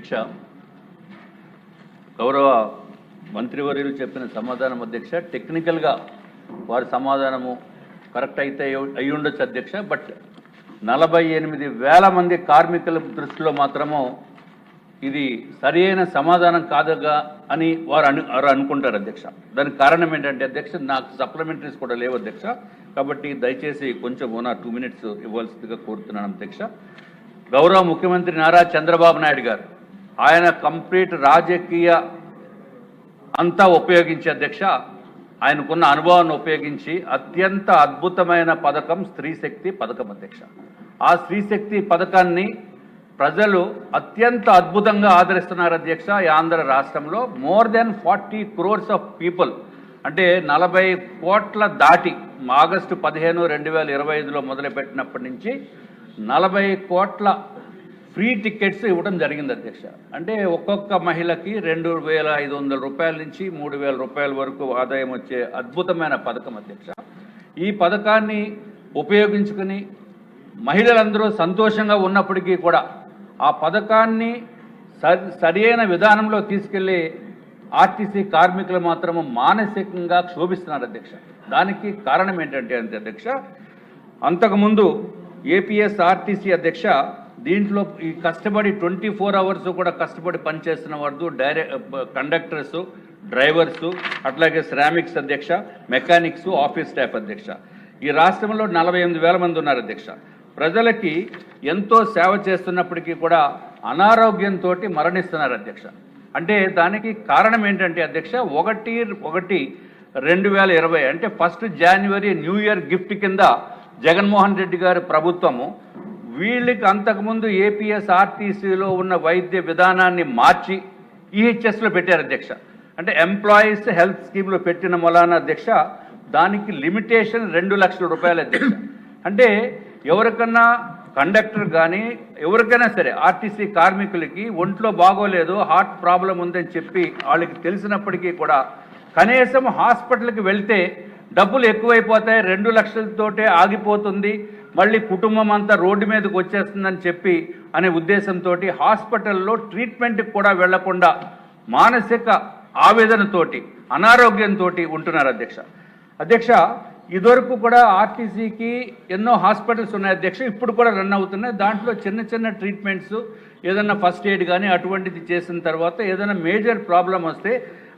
అధ్యక్ష, గౌరవ మంత్రివర్యులు చెప్పిన సమాధానం అధ్యక్ష, టెక్నికల్గా వారి సమాధానము కరెక్ట్ అయితే అయి ఉండొచ్చు అధ్యక్ష. బట్ 48,000 మంది కార్మికుల దృష్టిలో మాత్రము ఇది సరి అయిన సమాధానం కాదుగా అని వారు అనుకుంటారు అధ్యక్ష. దానికి కారణం ఏంటంటే అధ్యక్ష, నాకు సప్లిమెంటరీస్ కూడా లేవు అధ్యక్ష. కాబట్టి దయచేసి కొంచెం 2 minutes ఇవ్వాల్సిందిగా కోరుతున్నాను అధ్యక్ష. గౌరవ ముఖ్యమంత్రి నారా చంద్రబాబు నాయుడు గారు ఆయన కంప్లీట్ రాజకీయ అంతా ఉపయోగించి అధ్యక్ష, ఆయనకున్న అనుభవాన్ని ఉపయోగించి అత్యంత అద్భుతమైన పథకం స్త్రీ శక్తి పథకం అధ్యక్ష. ఆ స్త్రీ శక్తి పథకాన్ని ప్రజలు అత్యంత అద్భుతంగా ఆదరిస్తున్నారు అధ్యక్ష. ఈ ఆంధ్ర రాష్ట్రంలో more than 40 crores of people, అంటే 40 కోట్ల దాటి ఆగస్టు 15, 2025లో మొదలుపెట్టినప్పటి నుంచి 40 కోట్ల ఫ్రీ టికెట్స్ ఇవ్వడం జరిగింది అధ్యక్ష. అంటే ఒక్కొక్క మహిళకి 2,500 రూపాయల నుంచి 3,000 రూపాయల వరకు ఆదాయం వచ్చే అద్భుతమైన పథకం అధ్యక్ష. ఈ పథకాన్ని ఉపయోగించుకుని మహిళలందరూ సంతోషంగా ఉన్నప్పటికీ కూడా ఆ పథకాన్ని సరైన విధానంలో తీసుకెళ్లి ఆర్టీసీ కార్మికులు మాత్రము మానసికంగా క్షోభిస్తున్నారు అధ్యక్ష. దానికి కారణం ఏంటంటే అధ్యక్ష, అంతకుముందు ఏపీఎస్ఆర్టీసీ అధ్యక్ష దీంట్లో ఈ కష్టపడి 24 hours కూడా కష్టపడి పనిచేస్తున్న వారు కండక్టర్స్, డ్రైవర్సు, అట్లాగే శ్రామిక్స్ అధ్యక్ష, మెకానిక్స్, ఆఫీస్ స్టాఫ్ అధ్యక్ష. ఈ రాష్ట్రంలో 48,000 మంది ఉన్నారు అధ్యక్ష. ప్రజలకి ఎంతో సేవ చేస్తున్నప్పటికీ కూడా అనారోగ్యంతో మరణిస్తున్నారు అధ్యక్ష. అంటే దానికి కారణం ఏంటంటే అధ్యక్ష, 1/1/2020 అంటే 1 January న్యూ ఇయర్ గిఫ్ట్ కింద జగన్మోహన్ రెడ్డి గారి ప్రభుత్వము వీళ్ళకి అంతకుముందు ఏపీఎస్ఆర్టీసీలో ఉన్న వైద్య విధానాన్ని మార్చి ఈహెచ్ఎస్లో పెట్టారు అధ్యక్ష. అంటే ఎంప్లాయీస్ హెల్త్ స్కీమ్లో పెట్టిన మూలాన అధ్యక్ష దానికి లిమిటేషన్ 2 లక్షల రూపాయలు అధ్యక్ష. అంటే ఎవరికన్నా కండక్టర్ కానీ ఎవరికైనా సరే ఆర్టీసీ కార్మికులకి ఒంట్లో బాగోలేదు, హార్ట్ ప్రాబ్లం ఉందని చెప్పి వాళ్ళకి తెలిసినప్పటికీ కూడా కనీసం హాస్పిటల్కి వెళ్తే డబ్బులు ఎక్కువైపోతాయి, 2 లక్షలతోటే ఆగిపోతుంది, మళ్ళీ కుటుంబం అంతా రోడ్డు మీదకి వచ్చేస్తుందని చెప్పి అనే ఉద్దేశంతో హాస్పిటల్లో ట్రీట్మెంట్కి కూడా వెళ్లకుండా మానసిక ఆవేదనతోటి అనారోగ్యంతో ఉంటున్నారు అధ్యక్ష. అధ్యక్ష, ఇదివరకు కూడా ఆర్టీసీకి ఎన్నో హాస్పిటల్స్ ఉన్నాయి అధ్యక్ష, ఇప్పుడు కూడా రన్ అవుతున్నాయి. దాంట్లో చిన్న చిన్న ట్రీట్మెంట్స్, ఏదన్నా ఫస్ట్ ఎయిడ్ కానీ అటువంటిది చేసిన తర్వాత ఏదైనా మేజర్ ప్రాబ్లం వస్తే,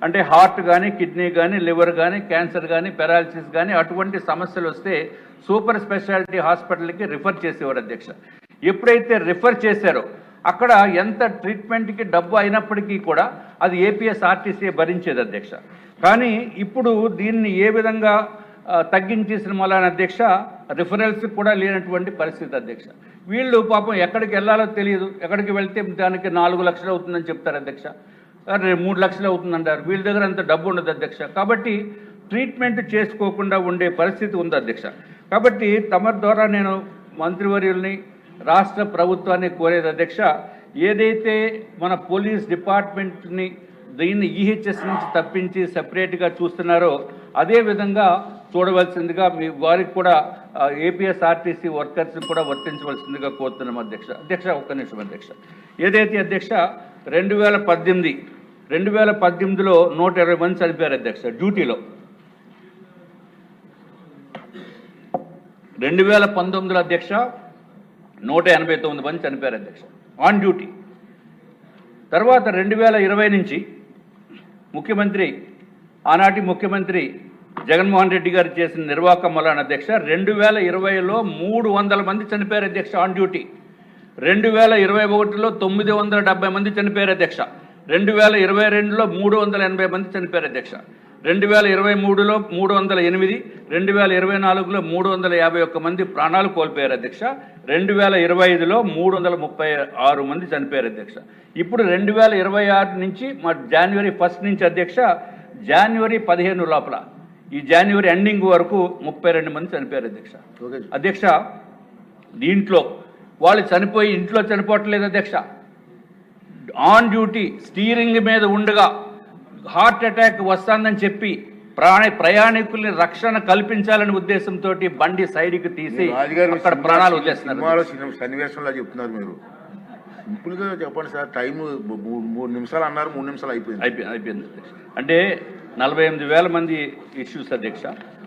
అంటే హార్ట్ కానీ, కిడ్నీ కానీ, లివర్ కానీ, క్యాన్సర్ కానీ, పెరాలసిస్ కానీ అటువంటి సమస్యలు వస్తే సూపర్ స్పెషాలిటీ హాస్పిటల్కి రిఫర్ చేసేవారు అధ్యక్ష. ఎప్పుడైతే రిఫర్ చేశారో అక్కడ ఎంత ట్రీట్మెంట్కి డబ్బు అయినప్పటికీ కూడా అది ఏపీఎస్ఆర్టీసీ భరించేది అధ్యక్ష. కానీ ఇప్పుడు దీన్ని ఏ విధంగా తగ్గించేసిన వలన అధ్యక్ష రిఫరల్స్ కూడా లేనటువంటి పరిస్థితి అధ్యక్ష. వీళ్ళు పాపం ఎక్కడికి వెళ్ళాలో తెలియదు, ఎక్కడికి వెళ్తే దానికి 4 లక్షలు అవుతుందని చెప్తారు అధ్యక్ష, 3 లక్షలు అవుతుందంటారు. వీళ్ళ దగ్గర అంత డబ్బు ఉండదు అధ్యక్ష. కాబట్టి ట్రీట్మెంట్ చేసుకోకుండా ఉండే పరిస్థితి ఉంది అధ్యక్ష. కాబట్టి తమ ద్వారా నేను మంత్రివర్యుల్ని, రాష్ట్ర ప్రభుత్వాన్ని కోరేది అధ్యక్ష, ఏదైతే మన పోలీస్ డిపార్ట్మెంట్ని దీన్ని ఈహెచ్ఎస్ నుంచి తప్పించి సెపరేట్గా చూస్తున్నారో అదే విధంగా చూడవలసిందిగా మీ వారికి కూడా ఏపీఎస్ఆర్టీసీ వర్కర్స్ని కూడా వర్తించవలసిందిగా కోరుతున్నాం అధ్యక్ష. అధ్యక్ష ఒక్క నిమిషం అధ్యక్ష. ఏదైతే అధ్యక్ష 2018లో 120 మంది చనిపోయారు అధ్యక్ష డ్యూటీలో. 2019లో అధ్యక్ష 189 మంది చనిపోయారు అధ్యక్ష ఆన్ డ్యూటీ. తర్వాత 2020 నుంచి ఆనాటి ముఖ్యమంత్రి జగన్మోహన్ రెడ్డి గారు చేసిన నిర్వాహకం వలన అధ్యక్ష 2020లో 300 మంది చనిపోయారు అధ్యక్ష ఆన్ డ్యూటీ. 2021లో 970 మంది చనిపోయారు అధ్యక్ష. 2022లో 380 మంది చనిపోయారు అధ్యక్ష. 2023లో 308, 2024లో 351 మంది ప్రాణాలు కోల్పోయారు అధ్యక్ష. 2025లో 336 మంది చనిపోయారు అధ్యక్ష. ఇప్పుడు 2026 నుంచి జనవరి 1 నుంచి అధ్యక్ష జనవరి 15 లోపల ఈ జనవరి ఎండింగ్ వరకు 32 మంది చనిపోయారు అధ్యక్ష. అధ్యక్ష దీంట్లో వాళ్ళు చనిపోయి ఇంట్లో చనిపోవట్లేదు అధ్యక్ష, ఆన్ డ్యూటీ స్టీరింగ్ మీద ఉండగా హార్ట్ అటాక్ వస్తుందని చెప్పి ప్రయాణికుల్ని రక్షణ కల్పించాలనే ఉద్దేశంతో బండి సైడ్కి తీసి అక్కడ ప్రాణాలు వదిలేస్తున్నారు. సన్నివేశంలో చెప్తున్నారు మీరు. సింపుల్గా చెప్పండి సార్. టైం 3 నిమిషాలు అన్నారు, 3 నిమిషాలు అయిపోయింది అధ్యక్ష. అంటే 48,000 మంది ఇష్యూస్ అధ్యక్ష.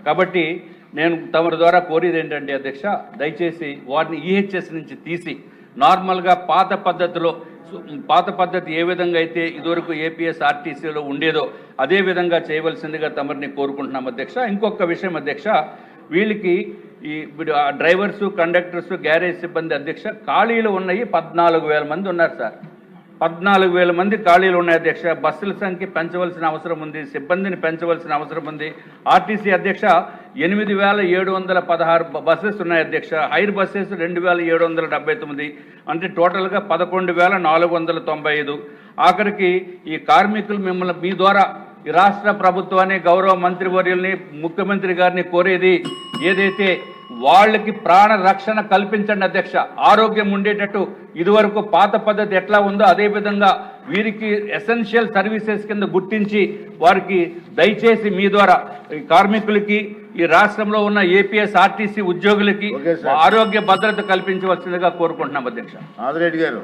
కాబట్టి నేను తమరి ద్వారా కోరేది ఏంటంటే అధ్యక్ష, దయచేసి వాటిని ఈహెచ్ఎస్ నుంచి తీసి నార్మల్గా పాత పద్ధతి ఏ విధంగా అయితే ఇదివరకు ఏపీఎస్ ఆర్టీసీలో ఉండేదో అదే విధంగా చేయవలసిందిగా తమరిని కోరుకుంటున్నాం అధ్యక్ష. ఇంకొక విషయం అధ్యక్ష, వీళ్ళకి ఈ డ్రైవర్సు, కండక్టర్సు, గ్యారేజ్ సిబ్బంది అధ్యక్ష ఖాళీలు ఉన్నాయి 14,000 మంది ఉన్నారు సార్. 14,000 మంది ఖాళీలు ఉన్నాయి అధ్యక్ష. బస్సుల సంఖ్య పెంచవలసిన అవసరం ఉంది, సిబ్బందిని పెంచవలసిన అవసరం ఉంది. ఆర్టీసీ అధ్యక్ష 8,716 బస్సెస్ ఉన్నాయి అధ్యక్ష. హైర్ బస్సెస్ 2,779, అంటే టోటల్గా 11,495. ఆఖరికి ఈ కార్మికులు మిమ్మల్ని మీ ద్వారా ఈ రాష్ట్ర ప్రభుత్వాన్ని, గౌరవ మంత్రివర్యుల్ని, ముఖ్యమంత్రి గారిని కోరేది ఏదైతే వాళ్ళకి ప్రాణ రక్షణ కల్పించండి అధ్యక్ష. ఆరోగ్యం ఉండేటట్టు ఇదివరకు పాత పద్ధతి ఎట్లా ఉందో అదే విధంగా వీరికి ఎసెన్షియల్ సర్వీసెస్ కింద గుర్తించి వారికి దయచేసి మీ ద్వారా ఈ కార్మికులకి, ఈ రాష్ట్రంలో ఉన్న ఏపీఎస్ ఆర్టీసీ ఉద్యోగులకి ఆరోగ్య భద్రత కల్పించవలసిందిగా కోరుకుంటున్నాం అధ్యక్ష. ఆదిరెడ్డి గారు.